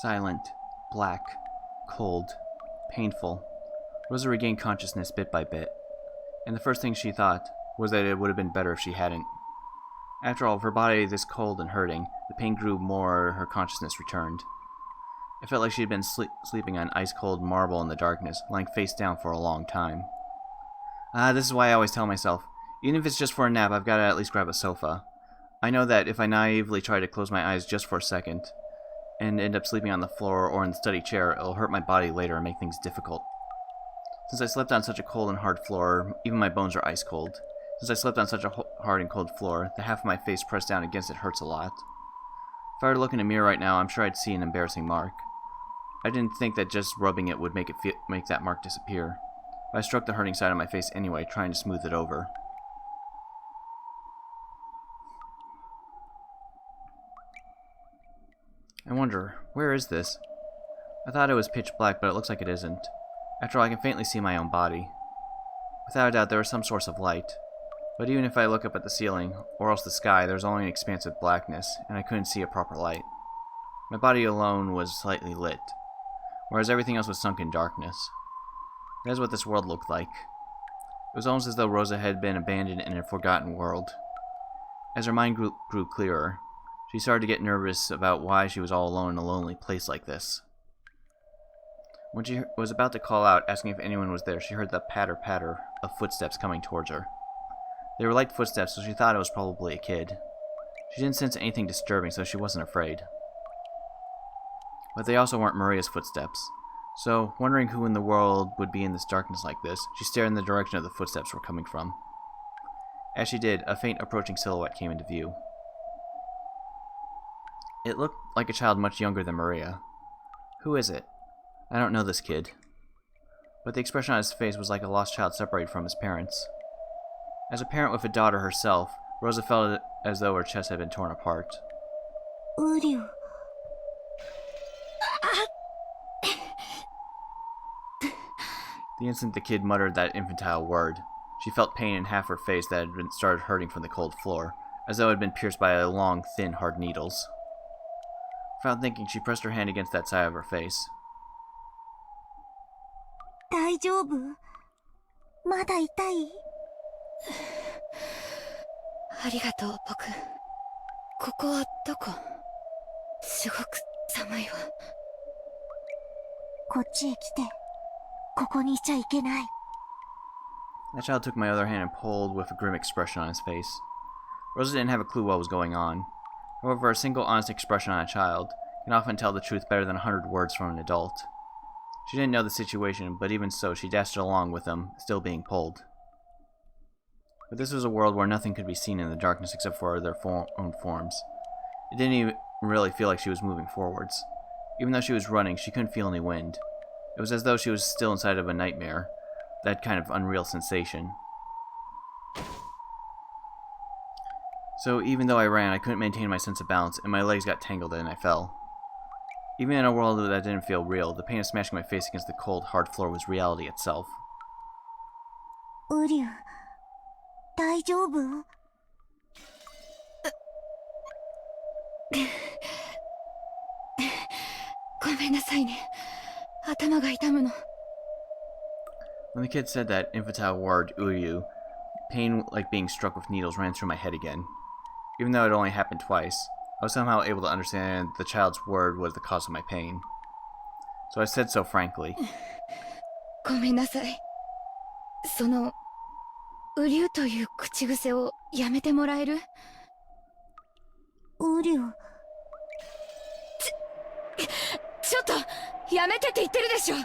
Silent, black, cold, painful, Rosa regained consciousness bit by bit, and the first thing she thought was that it would have been better if she hadn't. After all, with her body this cold and hurting, the pain grew more, her consciousness returned. It felt like she had been sleeping on ice-cold marble in the darkness, lying face down for a long time. This is why I always tell myself, even if it's just for a nap, I've got to at least grab a sofa. I know that if I naively try to close my eyes just for a second, and end up sleeping on the floor or in the study chair, it'll hurt my body later and make things difficult. Since I slept on such a cold and hard floor, even my bones are ice cold. Since I slept on such a hard and cold floor, the half of my face pressed down against it hurts a lot. If I were to look in a mirror right now, I'm sure I'd see an embarrassing mark. I didn't think that just rubbing it would make that mark disappear, but I stroked the hurting side of my face anyway, trying to smooth it over. I wonder, where is this? I thought it was pitch black, but it looks like it isn't. After all, I can faintly see my own body. Without a doubt, there was some source of light. But even if I look up at the ceiling, or else the sky, there was only an expansive blackness, and I couldn't see a proper light. My body alone was slightly lit, whereas everything else was sunk in darkness. That is what this world looked like. It was almost as though Rosa had been abandoned in a forgotten world. As her mind grew clearer, she started to get nervous about why she was all alone in a lonely place like this. When she was about to call out, asking if anyone was there, she heard the patter-patter of footsteps coming towards her. They were light footsteps, so she thought it was probably a kid. She didn't sense anything disturbing, so she wasn't afraid. But they also weren't Maria's footsteps. So, wondering who in the world would be in this darkness like this, she stared in the direction of the footsteps were coming from. As she did, a faint approaching silhouette came into view. It looked like a child much younger than Maria. Who is it? I don't know this kid. But the expression on his face was like a lost child separated from his parents. As a parent with a daughter herself, Rosa felt as though her chest had been torn apart. Uryu. The instant the kid muttered that infantile word, she felt pain in half her face that had started hurting from the cold floor, as though it had been pierced by long, thin, hard needles. Without thinking, she pressed her hand against that side of her face. 大丈夫？まだ痛い？ありがとう、僕。ここはどこ？すごく寒いわ。こっちへ来て。ここにいちゃいけない。That child took my other hand and pulled with a grim expression on his face. Rosa didn't have a clue what was going on. However, a single honest expression on a child can often tell the truth better than 100 words from an adult. She didn't know the situation, but even so, she dashed along with them, still being pulled. But this was a world where nothing could be seen in the darkness except for their own forms. It didn't even really feel like she was moving forwards. Even though she was running, she couldn't feel any wind. It was as though she was still inside of a nightmare, that kind of unreal sensation. So even though I ran, I couldn't maintain my sense of balance, and my legs got tangled and I fell. Even in a world that didn't feel real, the pain of smashing my face against the cold, hard floor was reality itself. Uryu, 大丈夫？ごめんなさいね。頭が痛むの。 When the kid said that infantile word, Uryu, pain like being struck with needles ran through my head again. Even though it only happened twice, I was somehow able to understand the child's word was the cause of my pain. So I said so frankly. ごめんなさい。その、うりゅうという口癖をやめてもらえる？ウリュウ。ちょっと、やめてって言ってるでしょ。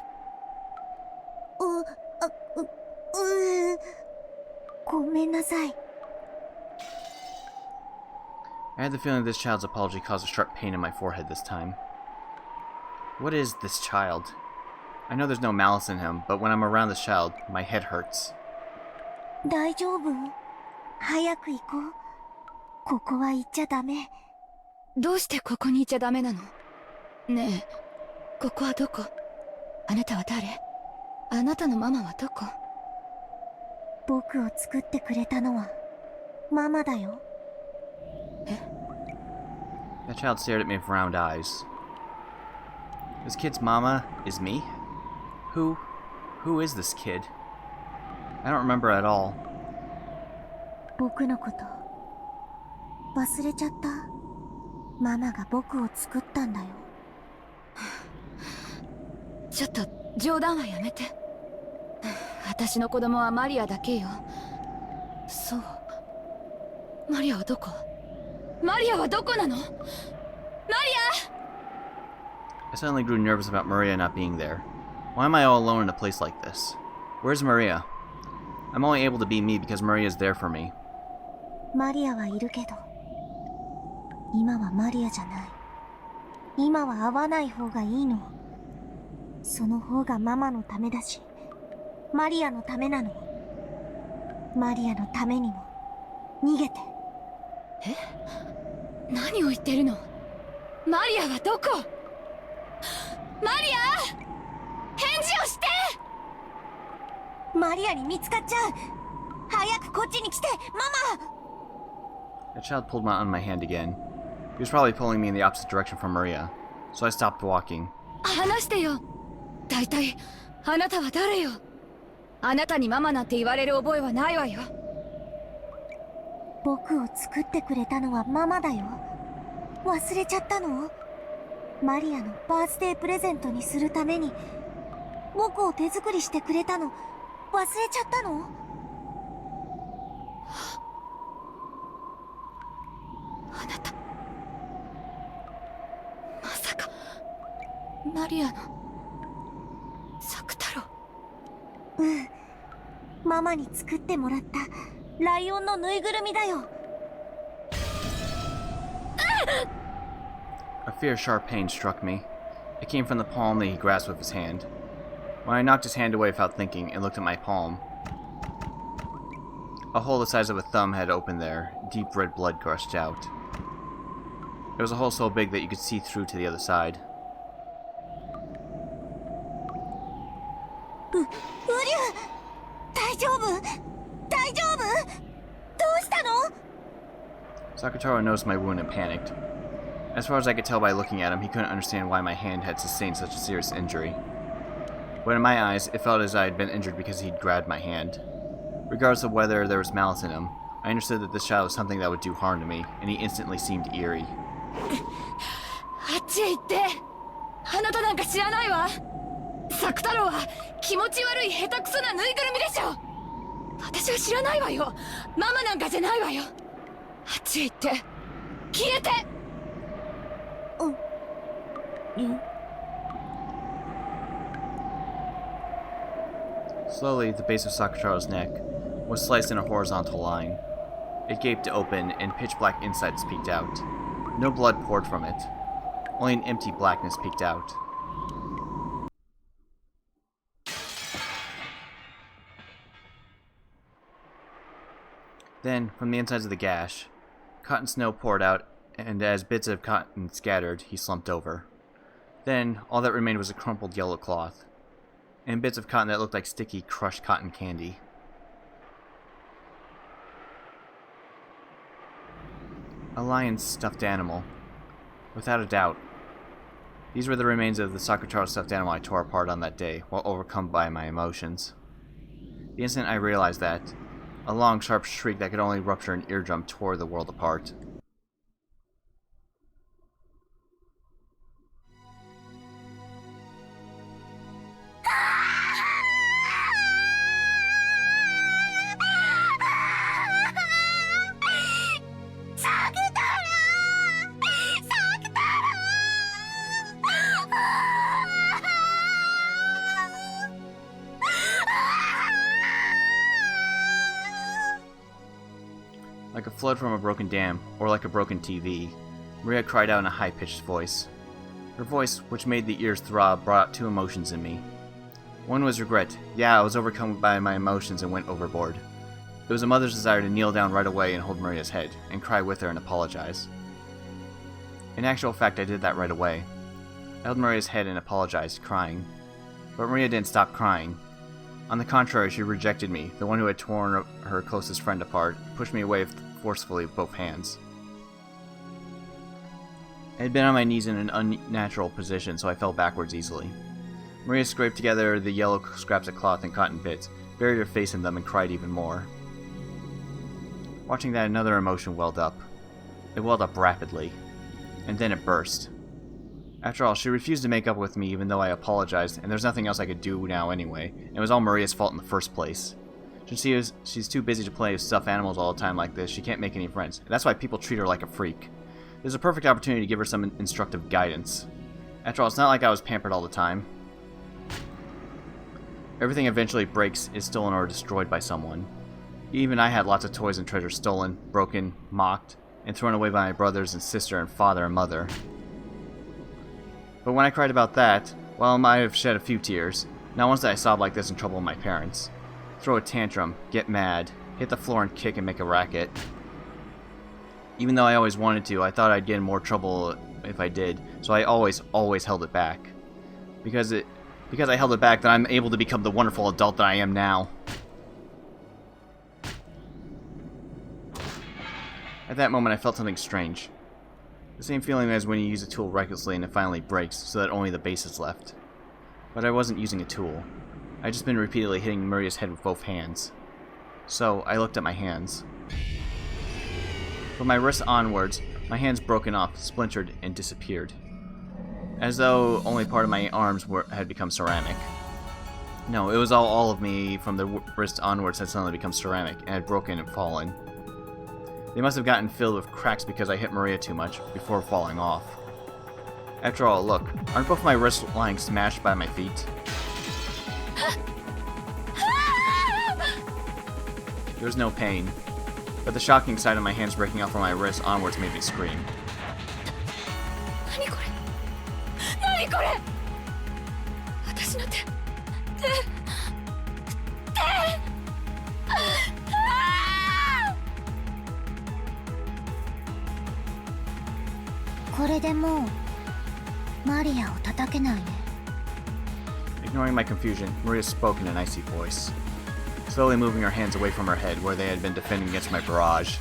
ごめんなさい。I had the feeling this child's apology caused a sharp pain in my forehead this time. What is this child? I know there's no malice in him, but when I'm around this child, my head hurts. 大丈夫？早く行こう。ここは行っちゃダメ。どうしてここにいちゃダメなの？ねえ、ここはどこ？あなたは誰？あなたのママはどこ？僕を作ってくれたのはママだよ。That That child stared at me with round eyes. This kid's mama is me? Who is this kid? I don't remember at all. 僕のこと忘れちゃった。ママが僕を作ったんだよ。ちょっと冗談はやめて。私の子供はマリアだけよ。そう。マリアはどこ？マリアはどこなの？マリア！ I suddenly grew nervous about Maria not being there. Why am I all alone in a place like this? Where's Maria? I'm only able to be me because Maria is there for me. マリアはいるけど、今はマリアじゃない。今は会わない方がいいの。その方がママのためだし、マリアのためなの。マリアのためにも逃げて。え？何を言ってるの？マリアはどこ？マリア！返事をして！マリアに見つかっちゃう。早くこっちに来て、ママ！ That child pulled on my hand again. He was probably pulling me in the opposite direction from Maria, so I stopped walking. 話してよ。大体あなたは誰よ？あなたにママなんて言われる覚えはないわよ。僕を作ってくれたのはママだよ。忘れちゃったの？マリアのバースデープレゼントにするために僕を手作りしてくれたの忘れちゃったの？あなたまさかマリアの作太郎？うん、ママに作ってもらったライオンのぬいぐるみだよ。A fierce, sharp pain struck me. It came from the palm that he grasped with his hand. When I knocked his hand away without thinking and looked at my palm, a hole the size of a thumb had opened there, deep red blood gushed out. It was a hole so big that you could see through to the other side. ウリュウ大丈夫？大丈夫？どうしたの？ Sakutaro noticed my wound and panicked. As far as I could tell by looking at him, he couldn't understand why my hand had sustained such a serious injury. But in my eyes, it felt as I had been injured because he'd grabbed my hand. Regardless of whether there was malice in him, I understood that this child was something that would do harm to me, and he instantly seemed eerie. あっちへ行って。あなたなんか知らないわ。作太郎は気持ち悪い下手くそなぬいぐるみでしょ。私は知らないわよ。ママなんかじゃないわよ。あっちへ行って消えて。Slowly, the base of Sakutaro's neck was sliced in a horizontal line. It gaped open, and pitch-black insides peeked out. No blood poured from it. Only an empty blackness peeked out. Then, from the insides of the gash, cotton snow poured out, and as bits of cotton scattered, he slumped over. Then, all that remained was a crumpled yellow cloth, and bits of cotton that looked like sticky, crushed cotton candy. A lion's stuffed animal. Without a doubt. These were the remains of the Sakutaro stuffed animal I tore apart on that day, while overcome by my emotions. The instant I realized that, a long, sharp shriek that could only rupture an eardrum tore the world apart. Like a flood from a broken dam, or like a broken TV, Maria cried out in a high-pitched voice. Her voice, which made the ears throb, brought out two emotions in me. One was regret. Yeah, I was overcome by my emotions and went overboard. It was a mother's desire to kneel down right away and hold Maria's head, and cry with her and apologize. In actual fact, I did that right away. I held Maria's head and apologized, crying. But Maria didn't stop crying. On the contrary, she rejected me, the one who had torn her closest friend apart, pushed me away forcefully with both hands. I had been on my knees in an unnatural position, so I fell backwards easily. Maria scraped together the yellow scraps of cloth and cotton bits, buried her face in them, and cried even more. Watching that, another emotion welled up. It welled up rapidly, and then it burst. After all, she refused to make up with me even though I apologized, and there's nothing else I could do now anyway, and it was all Maria's fault in the first place. Since she's too busy to play with stuffed animals all the time like this, she can't make any friends, and that's why people treat her like a freak. There's a perfect opportunity to give her some instructive guidance. After all, it's not like I was pampered all the time. Everything eventually breaks, is stolen, or destroyed by someone. Even I had lots of toys and treasures stolen, broken, mocked, and thrown away by my brothers and sister and father and mother. But when I cried about that, while I might have shed a few tears, not once did I sob like this in trouble with my parents. Throw a tantrum, get mad, hit the floor and kick and make a racket. Even though I always wanted to, I thought I'd get in more trouble if I did, so I always held it back. Because I held it back, that I'm able to become the wonderful adult that I am now. At that moment, I felt something strange. The same feeling as when you use a tool recklessly and it finally breaks, so that only the base is left. But I wasn't using a tool. I'd just been repeatedly hitting Maria's head with both hands. So, I looked at my hands. From my wrists onwards, my hands broken off, splintered, and disappeared. As though only part of my arms had become ceramic. No, it was all of me from the wrist onwards had suddenly become ceramic, and had broken and fallen. They must have gotten filled with cracks because I hit Maria too much, before falling off. After all, look, aren't both my wrists lying smashed by my feet? There was no pain, but the shocking sight of my hands breaking off from my wrists onwards made me scream. Ignoring my confusion, Maria spoke in an icy voice, slowly moving her hands away from her head where they had been defending against my barrage.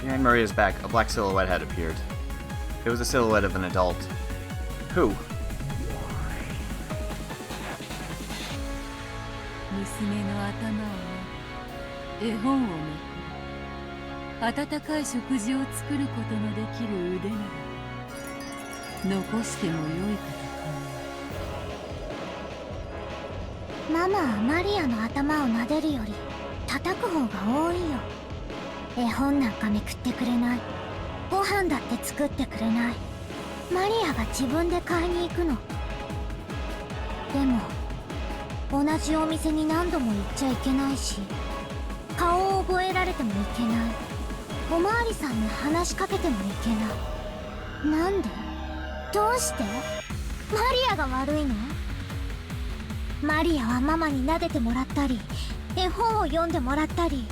Behind Maria's back, a black silhouette had appeared. It was the silhouette of an adult. Who? 娘の頭をね、絵本をめく温かい食事を作ることのできる腕なら残してもよいかと。ママはマリアの頭を撫でるより叩く方が多いよ。絵本なんかめくってくれない。ご飯だって作ってくれない。マリアが自分で買いに行くの。でも同じお店に何度も行っちゃいけないし、顔を覚えられてもいけない。おまわりさんに話しかけてもいけない。なんで？どうして？マリアが悪いの？マリアはママに撫でてもらったり、絵本を読んでもらったり、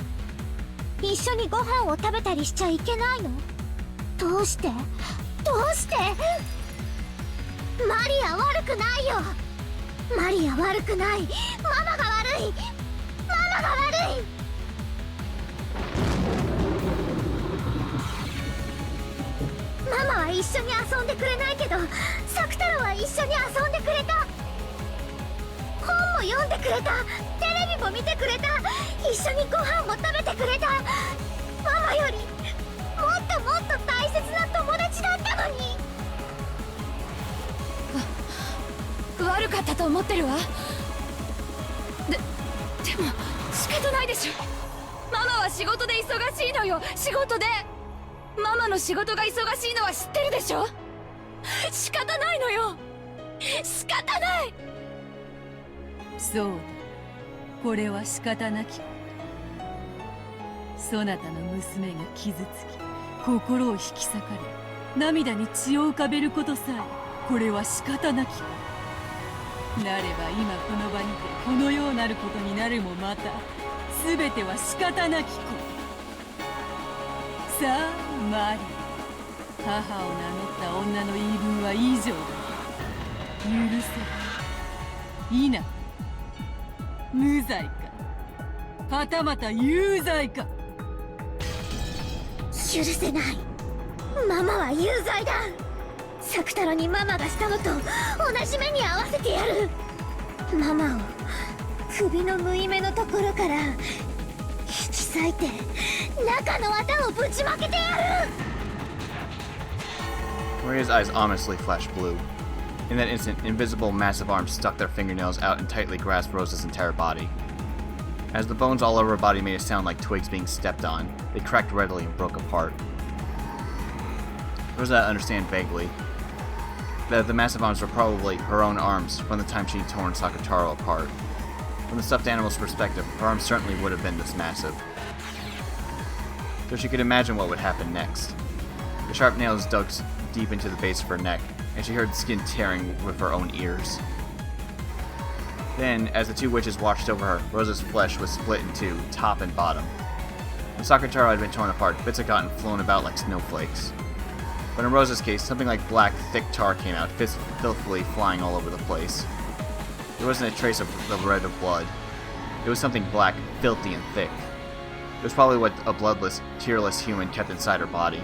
一緒にご飯を食べたりしちゃいけないの？どうして？どうして？マリア悪くないよ。マリア悪くない。ママが悪い。ママが悪い。ママは一緒に遊んでくれないけど、サク太郎は一緒に遊んでくれた。本も読んでくれた。テレビも見てくれた。一緒にご飯も食べてくれた。ママよりもっともっと大切な友達だったのに。悪かったと思ってるわ。でも仕方ないでしょ。ママは仕事で忙しいのよ。仕事で。ママの仕事が忙しいのは知ってるでしょ。仕方ないのよ。仕方ない。そうだ、これは仕方なき。そなたの娘が傷つき、心を引き裂かれ、涙に血を浮かべることさえ、これは仕方なき。なれば今この場にてこのようなることになるもまた、すべては仕方なきこと。さあマリア、母を名乗った女の言い分は以上だ。許せ。いな。無罪か、はたまた有罪か。許せない。ママは有罪だ。作太郎にママがしたのと同じ目に遭わせてやる。ママを首の縫い目のところから引き裂いて中の綿をぶちまけてやる。 Maria's eyes ominously flashed blue. In that instant, invisible, massive arms stuck their fingernails out and tightly grasped Rosa's entire body. As the bones all over her body made a sound like twigs being stepped on, they cracked readily and broke apart. Rosa understood vaguely that the massive arms were probably her own arms from the time she'd torn Sakataro apart. From the stuffed animal's perspective, her arms certainly would have been this massive. So she could imagine what would happen next. The sharp nails dug deep into the base of her neck, and she heard the skin tearing with her own ears. Then, as the two witches watched over her, Rosa's flesh was split in two, top and bottom. When Sakataro had been torn apart, bits had gotten flown about like snowflakes. But in Rosa's case, something like black, thick tar came out, filthily flying all over the place. There wasn't a trace of the red of blood. It was something black, filthy, and thick. It was probably what a bloodless, tearless human kept inside her body.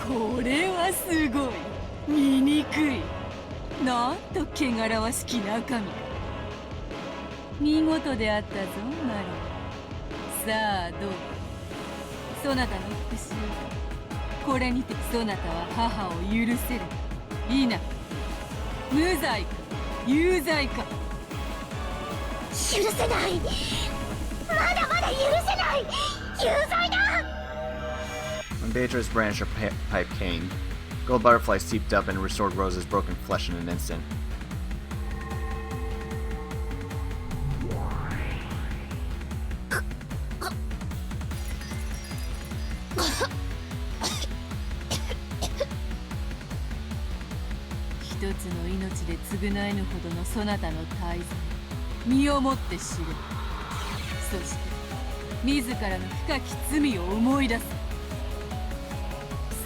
これはすごい。醜い。なんと汚らわしき中身。見事であったぞ、マリア。さあどうか。そなたの復讐。これにてそなたは母を許せる。いいな。無罪か有罪か。許せない。まだまだ許せない。有罪だ。 When Beatrice brandished her pipe cane, gold butterflies seeped up and restored Rosa's broken flesh in an instant. Oneのほどのそなたの大罪、身をもって知れ。そして自らの深き罪を思い出す。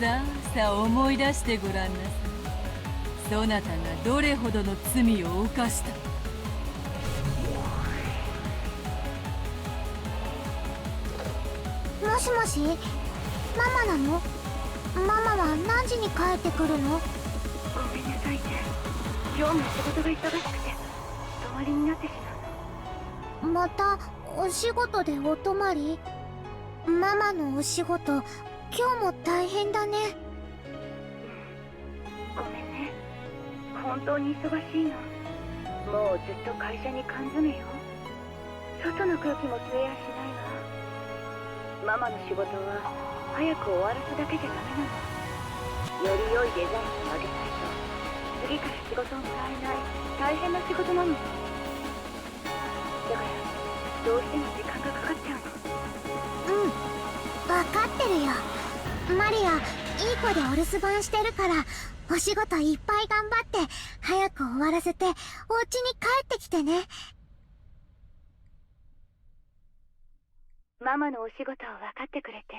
さあさあ思い出してごらんなさい。そなたがどれほどの罪を犯した。もしもし、ママなの？ママは何時に帰ってくるの？ごめんなさいね。今日も仕事が忙しくて泊まりになってしまうの。またお仕事でお泊まり？ママのお仕事、今日も大変だね。ごめんね。本当に忙しいの。もうずっと会社に缶詰よ。外の空気も吸えやしないわ。ママの仕事は早く終わらすだけじゃダメなの。より良いデザインをあげないと次から仕事をもらえない大変な仕事なの。だからどうしても時間がかかっちゃうの。うん、分かってるよ。マリア、いい子でお留守番してるから、お仕事いっぱい頑張って早く終わらせてお家に帰ってきてね。ママのお仕事を分かってくれて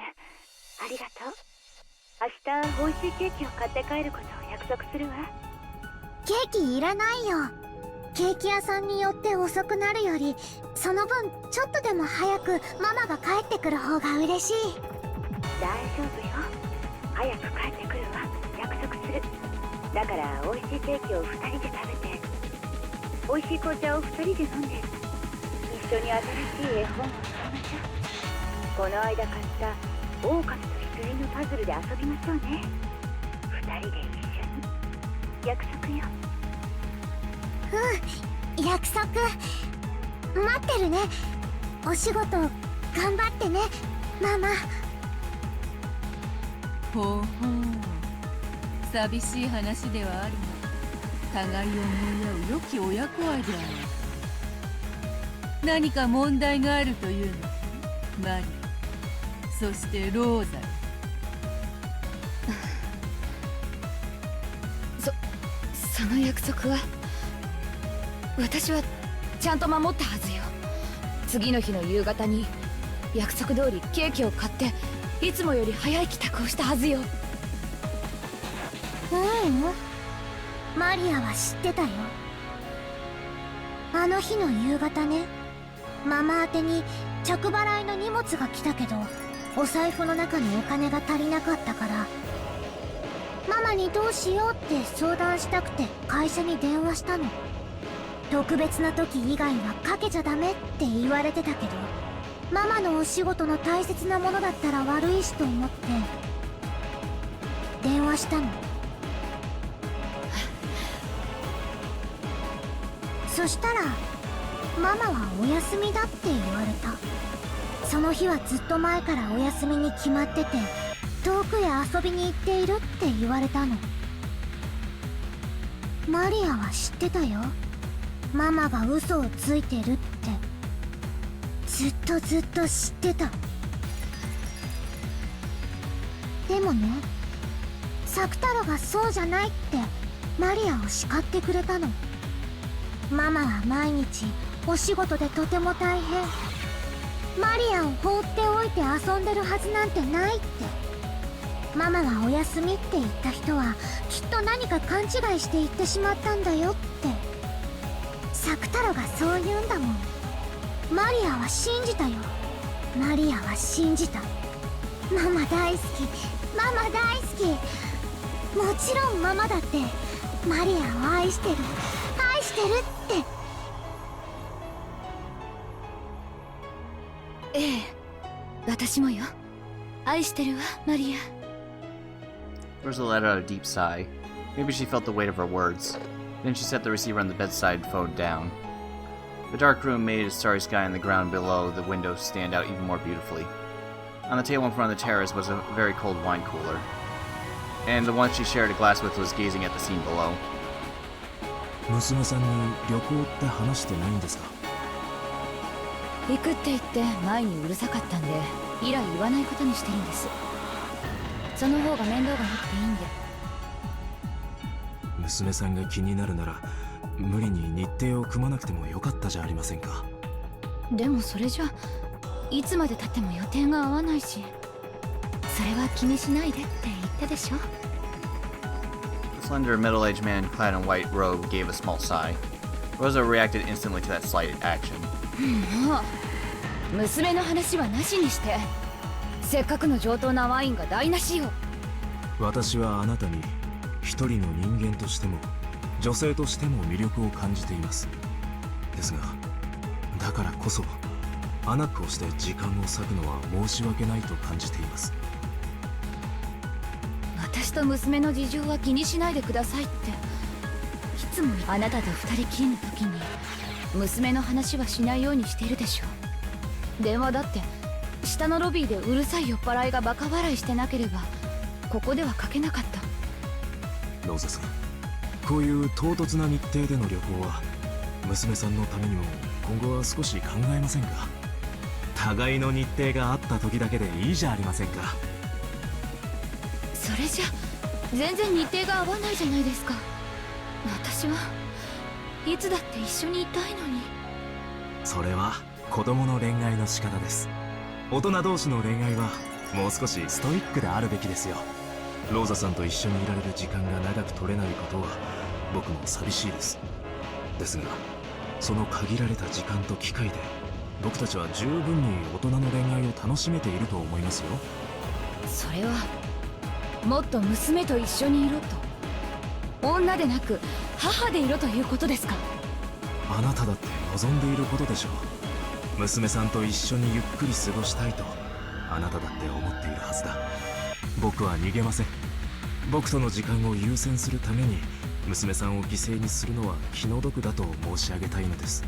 ありがとう。明日美味しいケーキを買って帰ることを約束するわ。ケーキいらないよ。ケーキ屋さんによって遅くなるより、その分ちょっとでも早くママが帰ってくる方が嬉しい。大丈夫よ。早く帰ってくるわ。約束する。だから美味しいケーキを2人で食べて、美味しい紅茶を2人で飲んで、一緒に新しい絵本を読みましょう。この間買った狼と羊のパズルで遊びましょうね。2人で一緒に。約束よ。うん、約束。待ってるね。お仕事頑張ってね、ママ。ほうほう、寂しい話ではあるが、互いを思い合う良き親子愛ではないか。何か問題があるというのか、マリア。そしてローザル。その約束は私はちゃんと守ったはずよ。次の日の夕方に約束通りケーキを買っていつもより早い帰宅をしたはずよ。マリアは知ってたよ。あの日の夕方ね、ママ宛てに着払いの荷物が来たけど、お財布の中にお金が足りなかったから、ママにどうしようって相談したくて会社に電話したの。特別な時以外はかけちゃダメって言われてたけど、ママのお仕事の大切なものだったら悪いしと思って電話したの。そしたらママはお休みだって言われた。その日はずっと前からお休みに決まってて、遠くへ遊びに行っているって言われたの。マリアは知ってたよ、ママが嘘をついてるって。ずっと知ってた。でもね、作太郎がそうじゃないってマリアを叱ってくれたの。ママは毎日お仕事でとても大変、マリアを放っておいて遊んでるはずなんてないって。ママはお休みって言った人はきっと何か勘違いして言ってしまったんだよって。作太郎がそう言うんだもん。マリアは信じたよ。マリアは信じた。ママ大好き、ママ大好き。もちろんママだってマリアを愛してる、愛してるって。ええ、私もよ。愛してるわ、マリア。Rosa let out a deep sigh. Maybe she felt the weight of her words. Then she set the receiver on the bedside phone down. The dark room made a starry sky and the ground below the window stand out even more beautifully. On the table in front of the terrace was a very cold wine cooler, and the one she shared a glass with was gazing at the scene below. 娘さんに旅行って話してないんですか？行くって言って前にうるさかったんで、以来言わないことにしてるんです。その方が面倒がなくていいんで。娘さんが気になるなら無理に日程を組まなくてもよかったじゃありませんか。でもそれじゃいつまで経っても予定が合わないし、それは気にしないでって言ったでしょ。 The slender middle-aged man clad in white robe gave a small sigh. Rosa reacted instantly to that slight action. もう娘の話はなしにして、せっかくの上等なワインが台無しよ。私はあなたに一人の人間としても女性としても魅力を感じています。ですがだからこそあなたをして時間を割くのは申し訳ないと感じています。私と娘の事情は気にしないでくださいって、いつもあなたと二人きりの時に娘の話はしないようにしているでしょ。電話だって下のロビーでうるさい酔っ払いがバカ笑いしてなければここではかけなかった。ローザさん、こういう唐突な日程での旅行は娘さんのためにも今後は少し考えませんか？互いの日程があった時だけでいいじゃありませんか。それじゃ全然日程が合わないじゃないですか。私はいつだって一緒にいたいのに。それは子供の恋愛の仕方です。大人同士の恋愛はもう少しストイックであるべきですよ。ローザさんと一緒にいられる時間が長く取れないことは僕も寂しいです。ですがその限られた時間と機会で僕たちは十分に大人の恋愛を楽しめていると思いますよ。それはもっと娘と一緒にいろと、女でなく母でいろということですか？あなただって望んでいることでしょう。娘さんと一緒にゆっくり過ごしたいとあなただって思っているはずだ。僕は逃げません。僕との時間を優先するために娘さんを犠牲にするのは気の毒だと申し上げたいのです。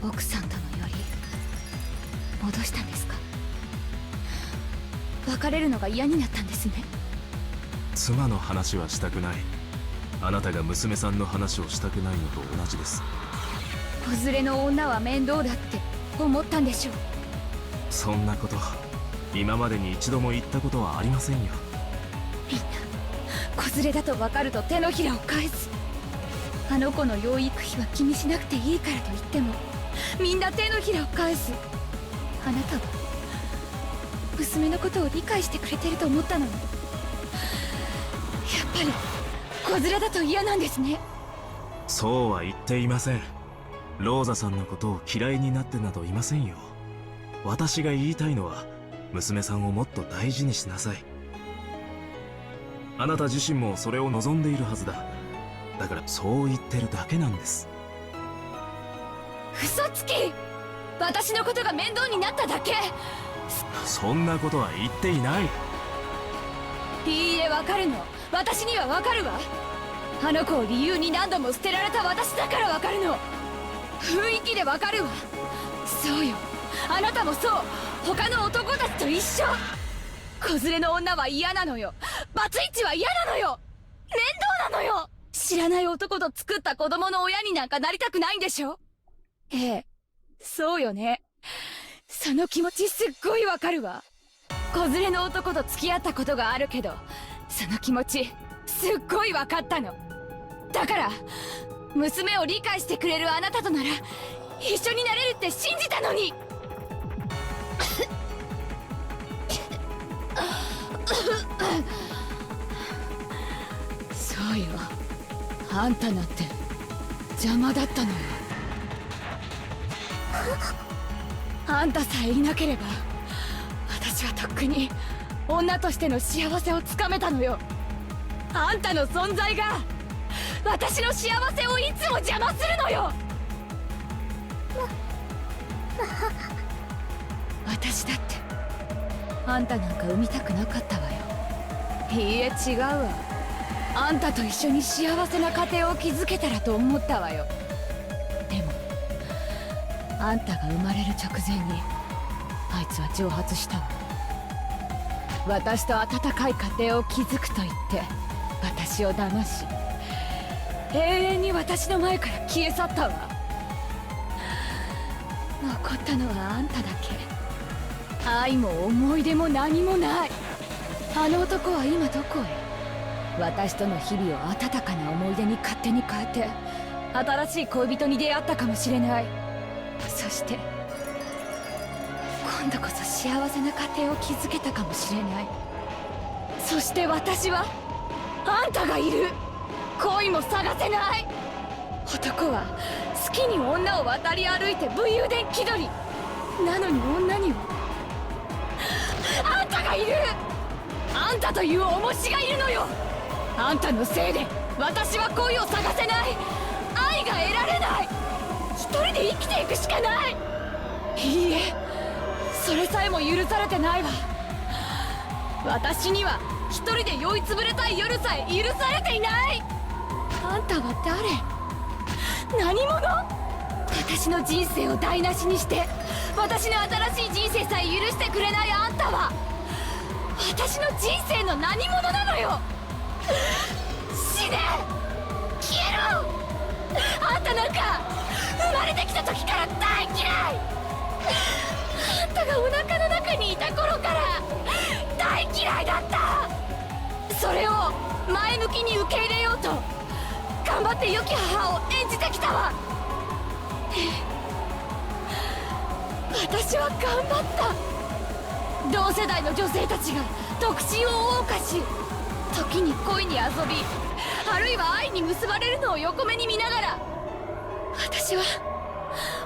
奥さんとのより戻したんですか？別れるのが嫌になったんですね。妻の話はしたくない。あなたが娘さんの話をしたくないのと同じです。子連れの女は面倒だって思ったんでしょう。そんなこと今までに一度も言ったことはありませんよ。みんな子連れだと分かると手のひらを返す。あの子の養育費は気にしなくていいからと言ってもみんな手のひらを返す。あなたは娘のことを理解してくれてると思ったのに、やっぱり子連れだと嫌なんですね。そうは言っていません。ローザさんのことを嫌いになってなどいませんよ。私が言いたいのは、娘さんをもっと大事にしなさい。あなた自身もそれを望んでいるはずだ。だからそう言ってるだけなんです。嘘つき。私のことが面倒になっただけ。そんなことは言っていない。いいえ、わかるの。私にはわかるわ。あの子を理由に何度も捨てられた私だからわかるの。雰囲気でわかるわ。そうよ、あなたもそう。他の男たちと一緒。子連れの女は嫌なのよ。バツイチは嫌なのよ。面倒なのよ。知らない男と作った子供の親になんかなりたくないんでしょ。ええ、そうよね。その気持ちすっごいわかるわ。子連れの男と付き合ったことがあるけど、その気持ちすっごいわかったの。だから娘を理解してくれるあなたとなら一緒になれるって信じたのに。そうよ、あんたなんて邪魔だったのよ。あんたさえいなければ私はとっくに女としての幸せをつかめたのよ。あんたの存在が私の幸せをいつも邪魔するのよ。私だってあんたなんか産みたくなかったわよ。いいえ、違うわ。あんたと一緒に幸せな家庭を築けたらと思ったわよ。でもあんたが生まれる直前にあいつは蒸発したわ。私と温かい家庭を築くと言って私を騙し、永遠に私の前から消え去ったわ。残ったのはあんただけ。愛も思い出も何もない。あの男は今どこへ。私との日々を温かな思い出に勝手に変えて新しい恋人に出会ったかもしれない。そして今度こそ幸せな家庭を築けたかもしれない。そして私はあんたがいる。恋も探せない。男は好きに女を渡り歩いて武勇伝気取りなのに、女にはあんたがいる。あんたという重しがいるのよ。あんたのせいで私は恋を探せない。愛が得られない。一人で生きていくしかない。いいえ、それさえも許されてないわ。私には一人で酔いつぶれたい夜さえ許されていない。あんたは誰？何者？私の人生を台無しにして私の新しい人生さえ許してくれないあんたは私の人生の何者なのよ。死ね！消えろ！あんたなんか生まれてきた時から大嫌い。あんたがお腹の中にいた頃から大嫌いだった。それを前向きに受け入れようと頑張って良き母を演じてきたわ。私は頑張った。同世代の女性たちが独身を謳歌し、時に恋に遊び、あるいは愛に結ばれるのを横目に見ながら、私は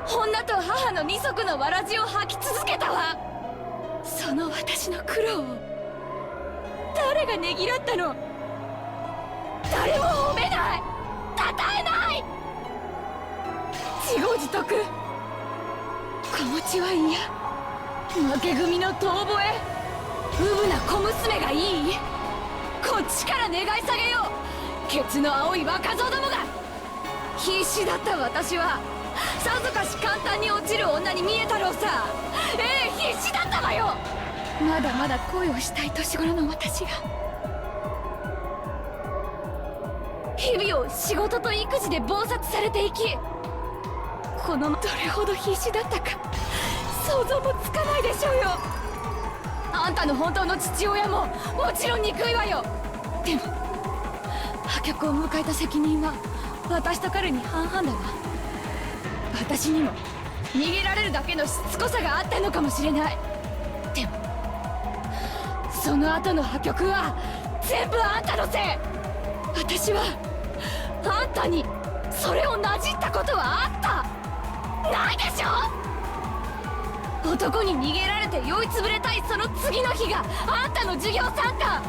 女と母の二足のわらじを履き続けたわ。その私の苦労を誰がねぎらったの？誰も褒めない、称えない。自業自得。子持ちは嫌。負け組の遠吠え、うぶな小娘がいい。こっちから願い下げよう。ケツの青い若造どもが。必死だった私はさぞかし簡単に落ちる女に見えたろうさ。ええ、必死だったわよ。まだまだ恋をしたい年頃の私が日々を仕事と育児で忙殺されていき、このどれほど必死だったか想像もつかないでしょうよ。あんたの本当の父親ももちろん憎いわよ。でも破局を迎えた責任は私と彼に半々だわ。私にも逃げられるだけのしつこさがあったのかもしれない。でもその後の破局は全部あんたのせい。私はあんたにそれをなじったことはあったないでしょ。男に逃げられて酔いつぶれたいその次の日があんたの授業参加。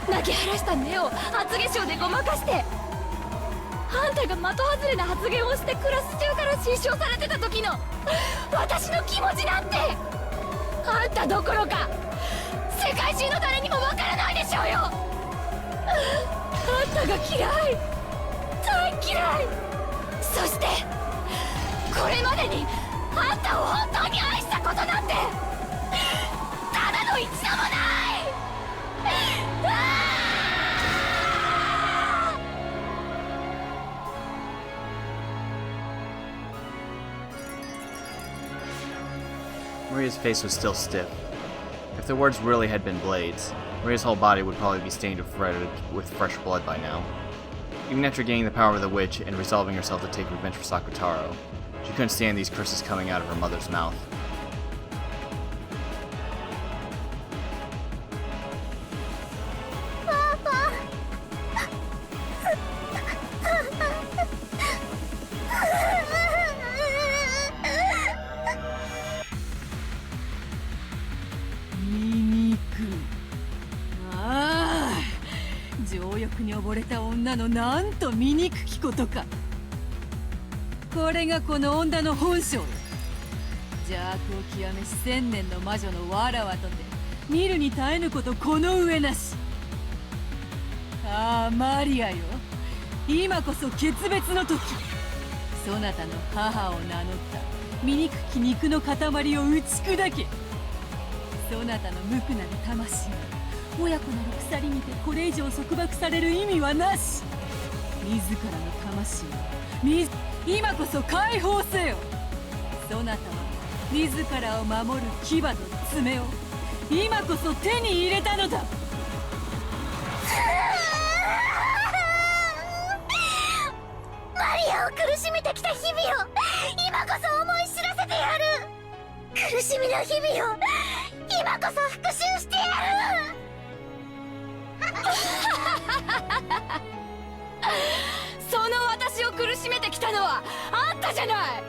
泣き晴らした目を厚化粧でごまかして、あんたが的外れな発言をしてクラス中から失笑されてた時の私の気持ちなんてあんたどころか世界中の誰にもわからないでしょうよ。あんたが嫌い、大嫌い。そしてこれまでにあんたを本当に愛したことなんてただの一度もない。Maria's face was still stiff. If the words really had been blades, Maria's whole body would probably be stained with fresh blood by now. Even after gaining the power of the witch and resolving herself to take revenge for Sakutaro, she couldn't stand these curses coming out of her mother's mouth. Umineko。ああ、情欲に溺れた女のなんと醜きことか。これがこの女の本性。邪悪を極めし千年の魔女のわらわとて見るに耐えぬことこの上なし。ああマリアよ、今こそ決別の時。そなたの母を名乗った醜き肉の塊を打ち砕け。そなたの無垢なる魂が親子なる鎖にてこれ以上束縛される意味はなし。自らの魂を今こそ解放せよ。そなたは自らを守る牙と爪を今こそ手に入れたのだ。マリアを苦しめてきた日々を今こそ思い知らせてやる。苦しみの日々を今こそ復讐してやる。その私を苦しめてきたのはあんたじゃない。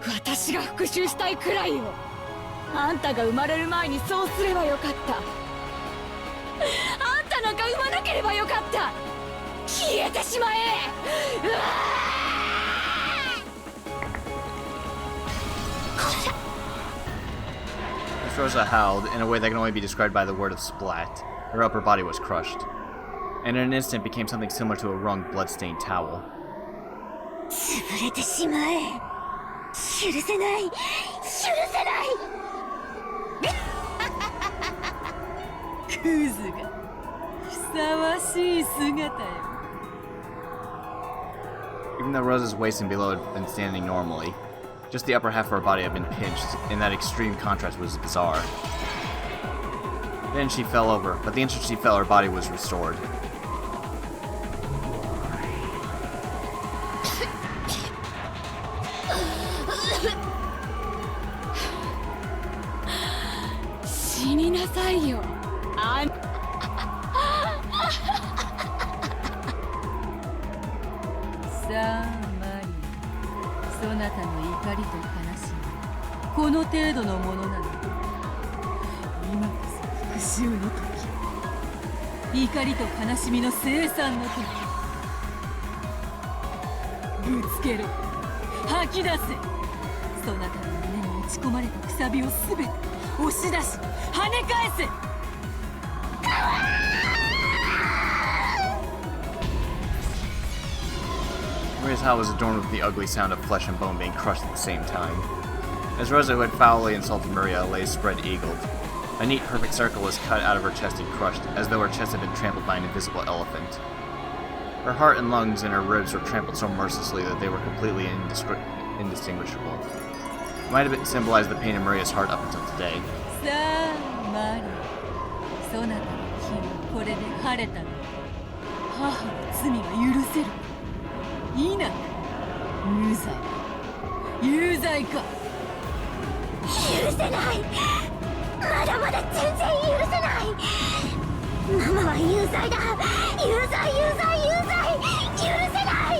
私が復讐したいくらいよ。あんたが生まれる前にそうすればよかった。あんたなんか生まなければよかった。消えてしまえ。うわAs Rosa howled, in a way that can only be described by the word of splat, her upper body was crushed, and in an instant became something similar to a wrung, blood-stained towel. 潰れてしまえ。許せない、許せない。クズがふさわしい姿よ。Even though Rosa's waist and below had been standing normally, just the upper half of her body had been pinched, and that extreme contrast was bizarre. Then she fell over, but the instant she fell, her body was restored. Sa Mari、そなたの怒りと悲しみ、この程度のものなの。今こそ復讐の時、怒りと悲しみの生産の時。ぶつけろ、吐き出せ。そなたの胸に打ち込まれたくさびをすべて押し出し跳ね返せ。Maria's howl was adorned with the ugly sound of flesh and bone being crushed at the same time. As Rosa, who had foully insulted Maria, lay spread-eagled, a neat, perfect circle was cut out of her chest and crushed, as though her chest had been trampled by an invisible elephant. Her heart and lungs and her ribs were trampled so mercilessly that they were completely indistinguishable. It might have symbolized the pain in Maria's heart up until today. さあマリア、そなたの気はこれで晴れたの。母の罪が許せる。いいな、無罪。有罪か。許せない。まだまだ全然許せない。ママは有罪だ。有罪有罪有罪。許せない。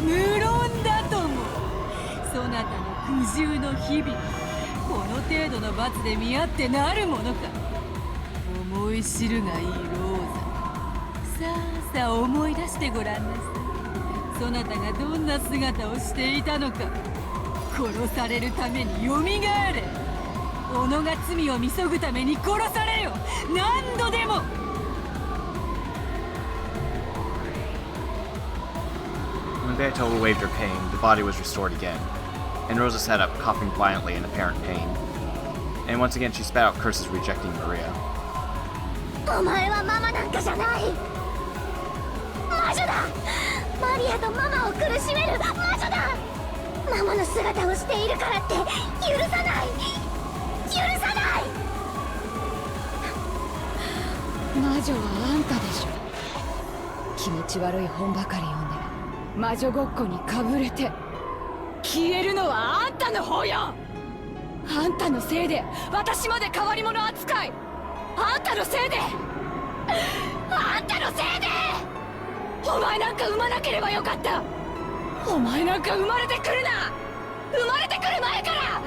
無論だとも。そなたの苦渋の日々、この程度の罰で見合ってなるものか。思い知るがいいローザ。さあさあ思い出してごらんなさい。そなたがどんな姿をしていたのか。殺されるためによみがえれ。己が罪を見そぐために殺されよ。何度でも。When Beato waved her pain, the body was restored again, and Rosa sat up, coughing violently in apparent pain. And once again she spat out curses rejecting Maria. お前はママなんかじゃない。魔女だ。マリアとママを苦しめる魔女だ。ママの姿をしているからって許さない。許さない。魔女はあんたでしょ。気持ち悪い本ばかり読んで魔女ごっこにかぶれて消えるのはあんたの方よ。あんたのせいで私まで変わり者扱い。あんたのせいで。あんたのせいで。お前なんか産まなければよかった。お前なんか生まれてくるな。生まれてくる前から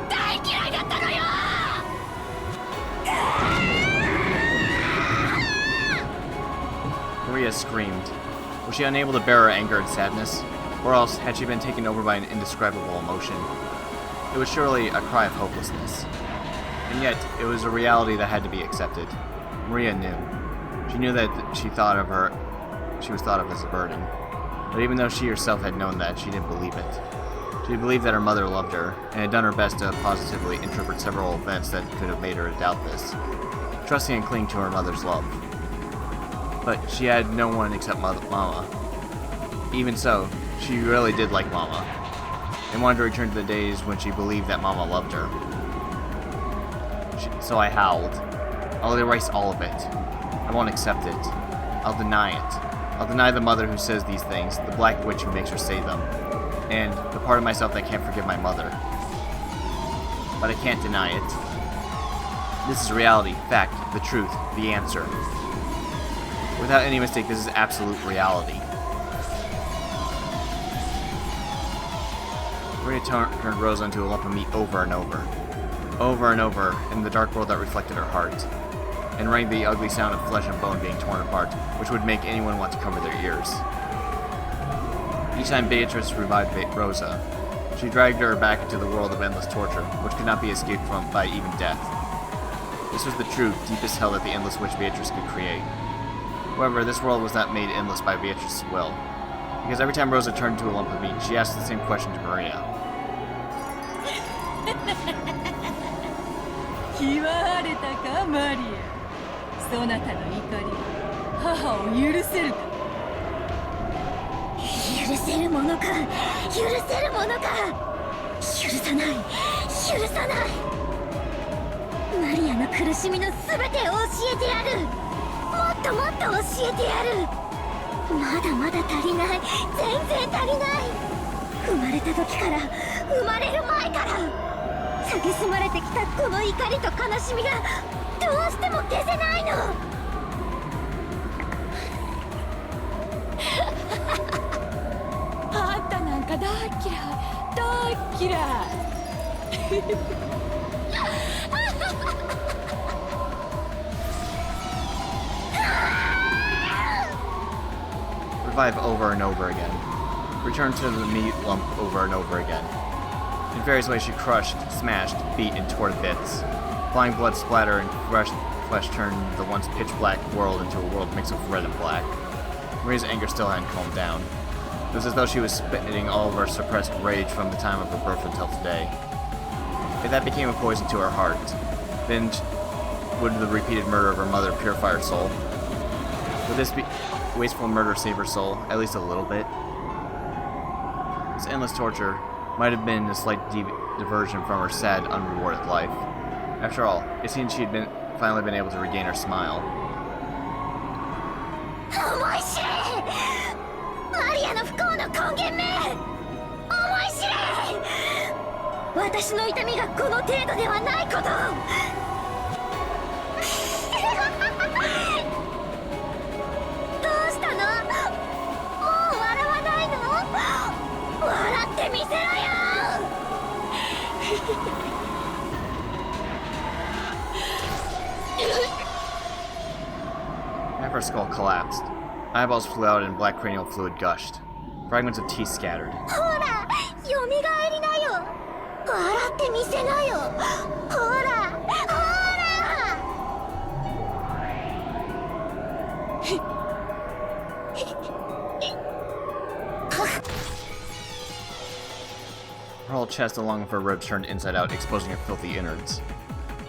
大嫌いだったのよ。Maria screamed. Was she unable to bear her anger and sadness? Or else had she been taken over by an indescribable emotion? It was surely a cry of hopelessness. And yet, it was a reality that had to be accepted. Maria knew. She knew that she was thought of as a burden. But even though she herself had known that, she didn't believe it. She believed that her mother loved her, and had done her best to positively interpret several events that could have made her doubt this, trusting and clinging to her mother's love. But she had no one except Mama. Even so, she really did like Mama, and wanted to return to the days when she believed that Mama loved her. So I howled. I'll erase all of it. I won't accept it. I'll deny it. I'll deny the mother who says these things, the black witch who makes her say them, and the part of myself that can't forgive my mother. But I can't deny it. This is reality, fact, the truth, the answer. Without any mistake, this is absolute reality. Maria turned Rosa into a lump of meat over and over. Over and over, in the dark world that reflected her heart, and rang the ugly sound of flesh and bone being torn apart, which would make anyone want to cover their ears. Each time Beatrice revived Rosa, she dragged her back into the world of endless torture, which could not be escaped from by even death. This was the true, deepest hell that the endless witch Beatrice could create. However, this world was not made endless by Beatrice's will, because every time Rosa turned into a lump of meat, she asked the same question to Maria. 気は晴れたか、マリア。そなたの怒り、母を許せるか。許せるものか。許せるものか。許さない。許さない。マリアの苦しみのすべてを教えてやる。もっともっと教えてやる。まだまだ足りない。全然足りない。生まれた時から、生まれる前から。蔑まれてきたこの怒りと悲しみがどうしても消せないの。あんたなんか大嫌い、大嫌い。Revive over and over again. Return to the meat lump over and over again. In various ways she crushed, smashed, beat, and tore to bits. Flying blood splatter and flesh turned the once pitch-black world into a world mixed with red and black. Maria's anger still hadn't calmed down. It was as though she was spitting all of her suppressed rage from the time of her birth until today. If that became a poison to her heart, then would the repeated murder of her mother purify her soul? Would this wasteful murder save her soul, at least a little bit? This endless torture might have been a slight diversion from her sad, unrewarded life. After all, it seemed she had finally been able to regain her smile. 思い知れ。マリアの不幸の根源め。思い知れ。私の痛みがこの程度ではないことを。どうしたの？もう笑わないの？笑ってみせろよ。After her skull collapsed, eyeballs flew out and black cranial fluid gushed. Fragments of teeth scattered. ほら、よみがえりなよ。笑ってみせなよ。ほら、ほら。Her whole chest along with her ribs turned inside out, exposing her filthy innards.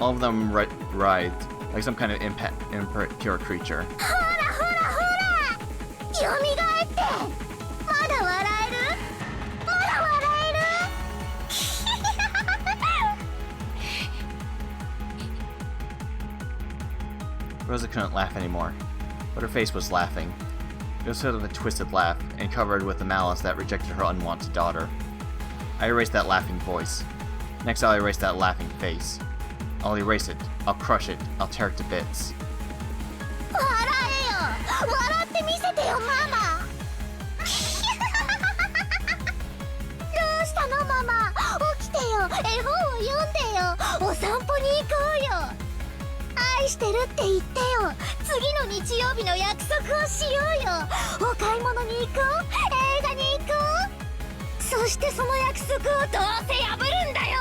All of them writhed like some kind of impure creature. ほらほらほら。よみがえって。まだ笑える？まだ笑えるRosa couldn't laugh anymore, but her face was laughing. It was sort of a twisted laugh, and covered with the malice that rejected her unwanted daughter. I erased that laughing voice. Next I'll erase that laughing face. I'll erase it. I'll crush it. I'll tear it to bits. 笑えよ。笑ってみせてよ、ママ。どうしたの、ママ。起きてよ。絵本を読んでよ。お散歩に行こうよ。愛してるって言ってよ。次の日曜日の約束をしようよ。お買い物に行こう。映画に行こう。そしてその約束をどうせ破るんだよ。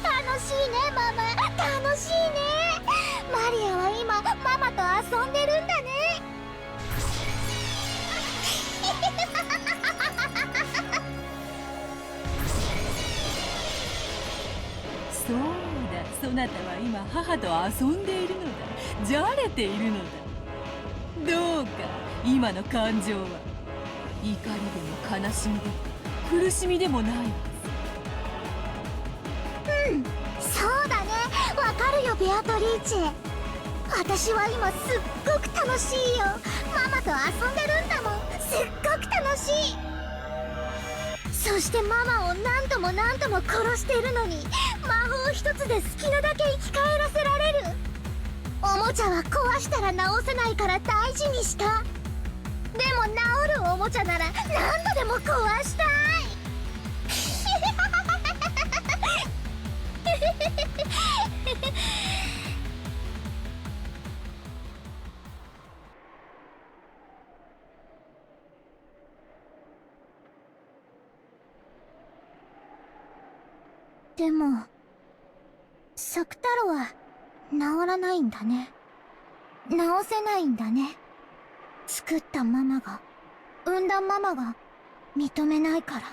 楽しいね、ママ。楽しいね。マリアは今ママと遊んでるんだね。そうだ、そなたは今母と遊んでいるのだ。じゃれているのだ。どうか今の感情は怒りでも悲しみでも苦しみでもないはうん、そうだね。わかるよ、ベアトリーチェ。私は今すっごく楽しいよ。ママと遊んでるんだもん。すっごく楽しい。そしてママを何度も何度も殺しているのに、魔法一つで好きなだけ生き返らせられる。おもちゃは壊したら直せないから大事にした。でも治るおもちゃなら何度でも壊したい。でも作太郎は治らないんだね。治せないんだね。作ったママが、産んだママが認めないから。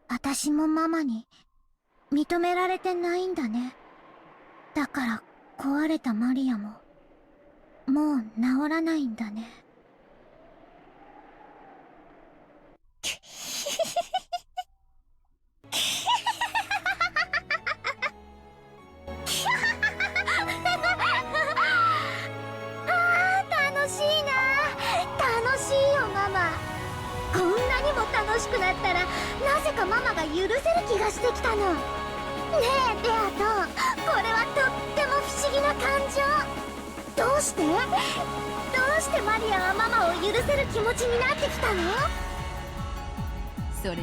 私もママに認められてないんだね。だから壊れたマリアももう治らないんだね。楽しいな。楽しいよ、ママ。こんなにも楽しくなったらなぜかママが許せる気がしてきたの。ねえベアト、これはとっても不思議な感情。どうしてマリアはママを許せる気持ちになってきたの？それは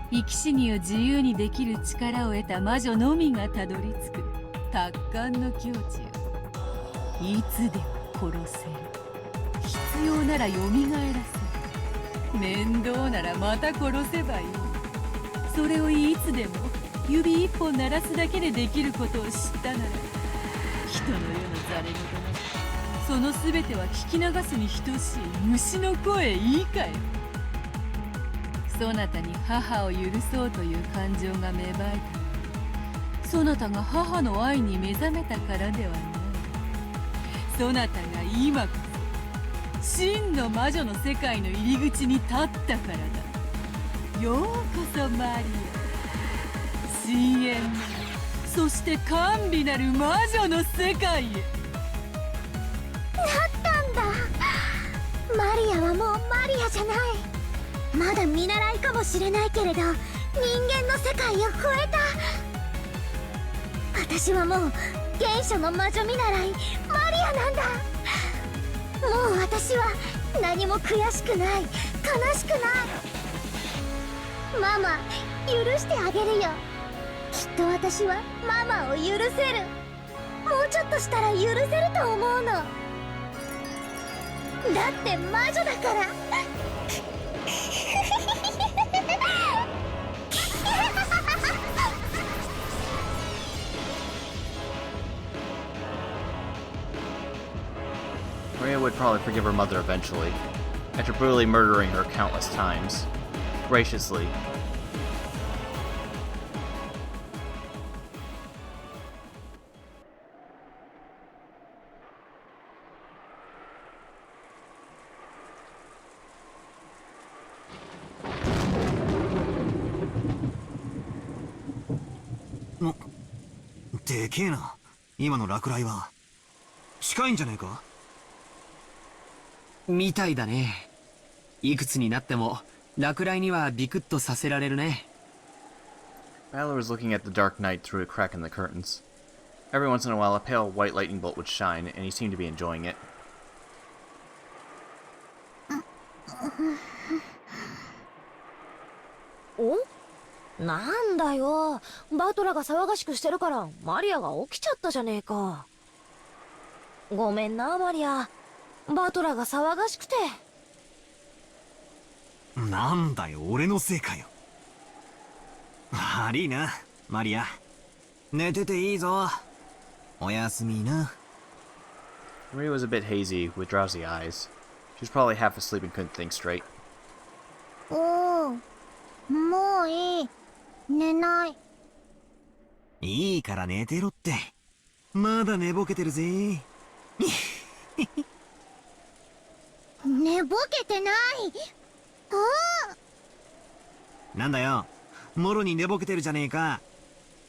生き死にを自由にできる力を得た魔女のみがたどり着く達観の境地よ。いつでも殺せる。必要ならよみがえらせる。面倒ならまた殺せばいい。それをいつでも指一本鳴らすだけでできることを知ったなら、人の世のざれ言などその全ては聞き流すに等しい虫の声いいかよ。そなたに母を許そうという感情が芽生えたのは、そなたが母の愛に目覚めたからではない。そなたが今こそ真の魔女の世界の入り口に立ったからだ。ようこそマリア。深淵なる、そして甘美なる魔女の世界へ。ったんだ。マリアはもうマリアじゃない。まだ見習いかもしれないけれど、人間の世界を超えた。私はもう原初の魔女見習いマリアなんだ。もう私は何も悔しくない、悲しくない。ママ、許してあげるよ。きっと私はママを許せる。もうちょっとしたら許せると思うの。だって魔女だから。Maria would probably forgive her mother eventually, after brutally murdering her countless times. Graciously. No. でけえな、今の落雷は。近いんじゃねえか。みたいだね。いくつになっても落雷にはビクッとさせられるね。Valor was looking at the dark night through a crack in the curtains. Every once in a while, a pale white lightning bolt would shine, and he seemed to be enjoying it. お？なんだよ、バトラが騒がしくしてるからマリアが起きちゃったじゃねえか。ごめんなマリア、バトラが騒がしくて。なんだよ、俺のせいかよ。悪いなマリア、寝てていいぞ。おやすみな。 Maria was a bit hazy, with drowsy eyes. She was probably half asleep and couldn't think straight. もういい。寝ない。いいから寝てろって。まだ寝ぼけてるぜ。寝ぼけてない。なんだよ、もろに寝ぼけてるじゃねえか。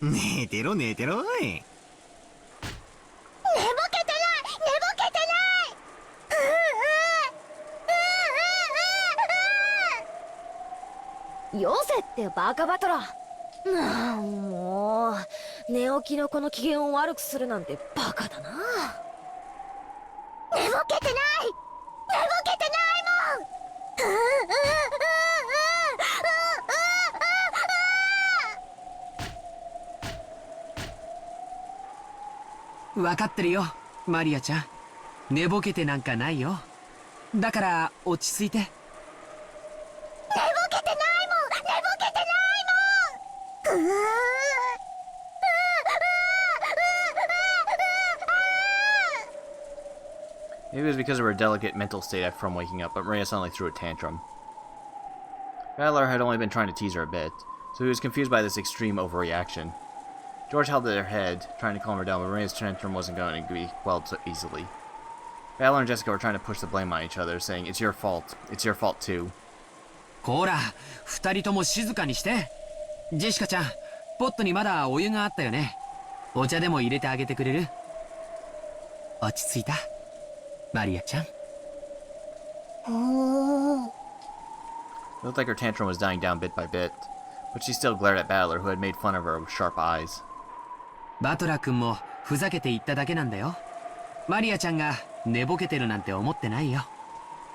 寝てろ寝てろおい。寝ぼけてない、寝ぼけてない。よせってバカバトラ。もう寝起きのこの機嫌を悪くするなんてバカだな。寝ぼけてない、寝ぼけてないもん。わかってるよマリアちゃん。寝ぼけてなんかないよ。だから落ち着いて。寝ぼけてないもん、寝ぼけてないもん。Maybe it was because of her delicate mental state from waking up, but Maria suddenly threw a tantrum. Valor had only been trying to tease her a bit, so he was confused by this extreme overreaction. George held at her head, trying to calm her down, but Maria's tantrum wasn't going to be quelled so easily. Valor and Jessica were trying to push the blame on each other, saying, "It's your fault too." こら、二人とも静かにして。ジェシカちゃん、ポットにまだお湯があったよね。お茶でも入れてあげてくれる？落ち着いたマリアちゃん。It looked like her tantrum was dying down bit by bit, but she still glared at Valor, who had made fun of her with sharp eyes. バトラ君もふざけて言っただけなんだよ。マリアちゃんが寝ぼけてるなんて思ってないよ。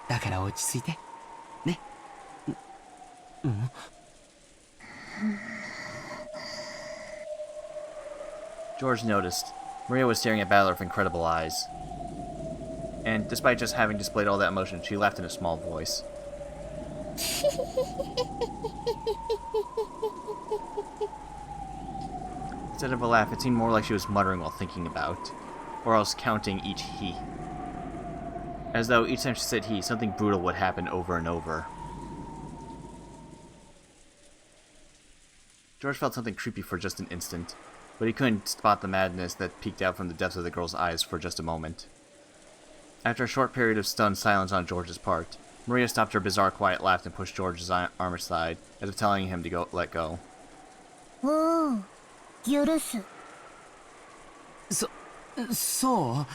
だから落ち着いてね。George noticed. Maria was staring at Valor with incredible eyes. And despite just having displayed all that emotion, she laughed in a small voice. Instead of a laugh, it seemed more like she was muttering while thinking about, or else counting each he. As though each time she said he, something brutal would happen over and over. George felt something creepy for just an instant, but he couldn't spot the madness that peeked out from the depths of the girl's eyes for just a moment. After a short period of stunned silence on George's part, Maria stopped her bizarre quiet laugh and pushed George's arm aside, as if telling him to let go. 許す。そ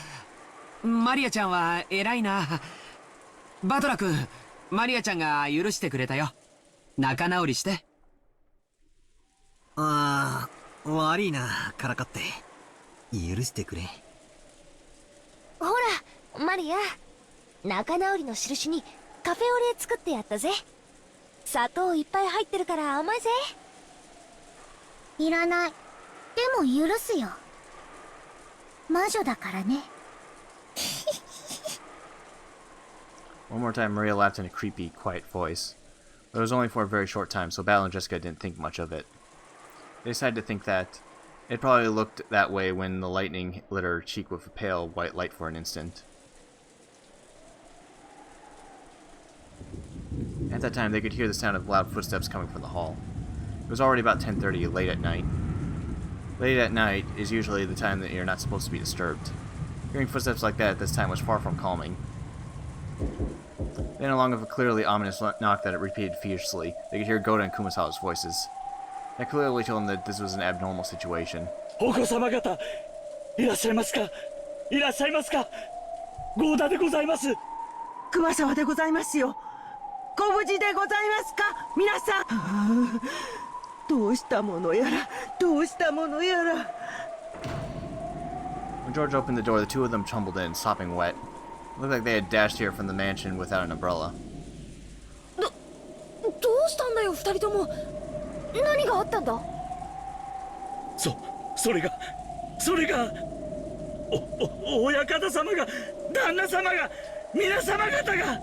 う？マリアちゃんは偉いな。バトラ君、マリアちゃんが許してくれたよ。仲直りして。ああ、悪いな、からかって。許してくれ。ほらマリア、仲直りの印にカフェオレ作ってやったぜ。砂糖いっぱい入ってるから甘いぜ。いらない。でも許すよ。魔女だからね。One more time, Maria laughed in a creepy, quiet voice. But it was only for a very short time, so Belle and Jessica didn't think much of it. They decided to think that it probably looked that way when the lightning lit her cheek with a pale white light for an instant. At that time, they could hear the sound of loud footsteps coming from the hall. It was already about 10:30, late at night. Late at night is usually the time that you're not supposed to be disturbed. Hearing footsteps like that at this time was far from calming. Then, along with a clearly ominous knock that it repeated fiercely, they could hear Goda and Kumasawa's voices. That clearly told them that this was an abnormal situation. お子様方、いらっしゃいますか。いらっしゃいますか。ゴーダでございます。熊沢でございますよ。ご無事でございますか、皆さん。どうしたものやら、どうしたものやら。When George opened the door, the two of them tumbled in, sopping wet. It looked like they had dashed here from the mansion without an umbrella. どうしたんだよ、二人とも。何があったんだ。それが親方様が、旦那様が、皆様方が。